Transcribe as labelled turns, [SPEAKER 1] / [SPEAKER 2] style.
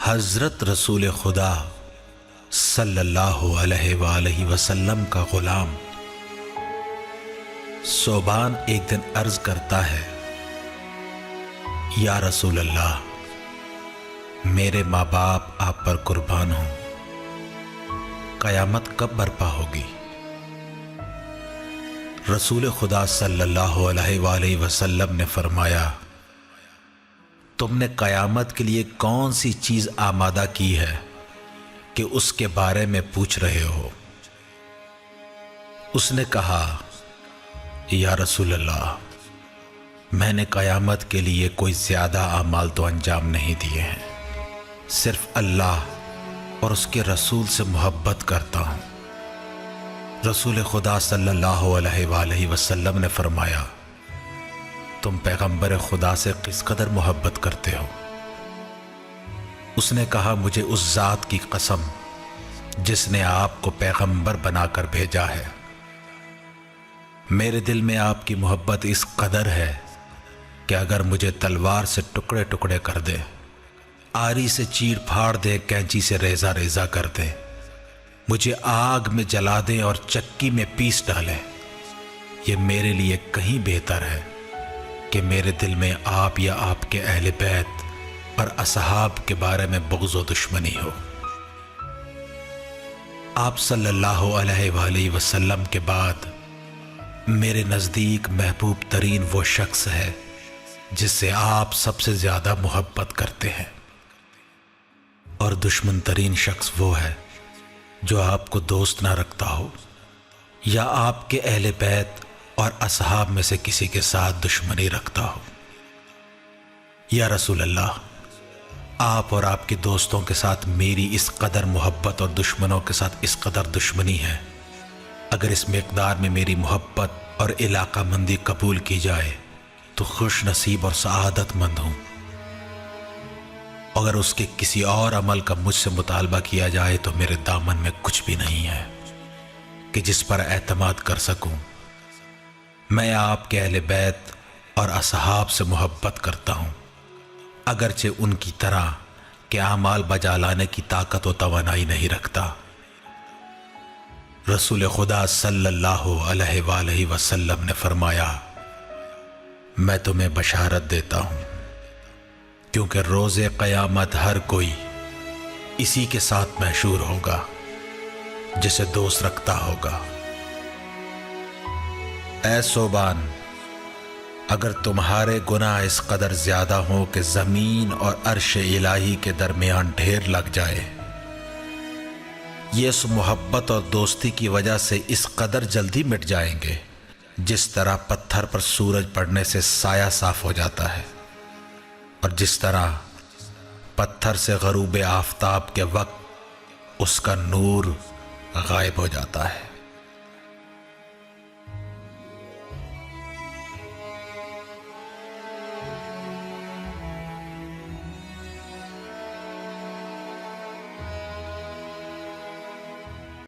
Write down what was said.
[SPEAKER 1] حضرت رسول خدا صلی اللہ علیہ وآلہ وسلم کا غلام صوبان ایک دن عرض کرتا ہے، یا رسول اللہ، میرے ماں باپ آپ پر قربان ہوں، قیامت کب برپا ہوگی؟ رسول خدا صلی اللہ علیہ وآلہ وسلم نے فرمایا، تم نے قیامت کے لیے کون سی چیز آمادہ کی ہے کہ اس کے بارے میں پوچھ رہے ہو؟ اس نے کہا، یا رسول اللہ، میں نے قیامت کے لیے کوئی زیادہ اعمال تو انجام نہیں دیے ہیں، صرف اللہ اور اس کے رسول سے محبت کرتا ہوں۔ رسول خدا صلی اللہ علیہ وآلہ وسلم نے فرمایا، تم پیغمبر خدا سے کس قدر محبت کرتے ہو؟ اس نے کہا، مجھے اس ذات کی قسم جس نے آپ کو پیغمبر بنا کر بھیجا ہے، میرے دل میں آپ کی محبت اس قدر ہے کہ اگر مجھے تلوار سے ٹکڑے ٹکڑے کر دے، آری سے چیر پھاڑ دے، کینچی سے ریزہ ریزہ کر دے، مجھے آگ میں جلا دیں اور چکی میں پیس ڈالیں، یہ میرے لیے کہیں بہتر ہے کہ میرے دل میں آپ یا آپ کے اہل بیت اور اصحاب کے بارے میں بغض و دشمنی ہو۔ آپ صلی اللہ علیہ وآلہ وسلم کے بعد میرے نزدیک محبوب ترین وہ شخص ہے جس سے آپ سب سے زیادہ محبت کرتے ہیں، اور دشمن ترین شخص وہ ہے جو آپ کو دوست نہ رکھتا ہو یا آپ کے اہل بیت اور اصحاب میں سے کسی کے ساتھ دشمنی رکھتا ہو۔ یا رسول اللہ، آپ اور آپ کے دوستوں کے ساتھ میری اس قدر محبت اور دشمنوں کے ساتھ اس قدر دشمنی ہے، اگر اس مقدار میں میری محبت اور علاقہ مندی قبول کی جائے تو خوش نصیب اور سعادت مند ہوں، اگر اس کے کسی اور عمل کا مجھ سے مطالبہ کیا جائے تو میرے دامن میں کچھ بھی نہیں ہے کہ جس پر اعتماد کر سکوں۔ میں آپ کے اہل بیت اور اصحاب سے محبت کرتا ہوں، اگرچہ ان کی طرح کہ اعمال بجا لانے کی طاقت و توانائی نہیں رکھتا۔ رسول خدا صلی اللہ علیہ وآلہ وسلم نے فرمایا، میں تمہیں بشارت دیتا ہوں، کیونکہ روز قیامت ہر کوئی اسی کے ساتھ محشور ہوگا جسے دوست رکھتا ہوگا۔ اے صوبان، اگر تمہارے گناہ اس قدر زیادہ ہوں کہ زمین اور عرش الہی کے درمیان ڈھیر لگ جائے، یہ اس محبت اور دوستی کی وجہ سے اس قدر جلدی مٹ جائیں گے جس طرح پتھر پر سورج پڑنے سے سایہ صاف ہو جاتا ہے، اور جس طرح پتھر سے غروب آفتاب کے وقت اس کا نور غائب ہو جاتا ہے۔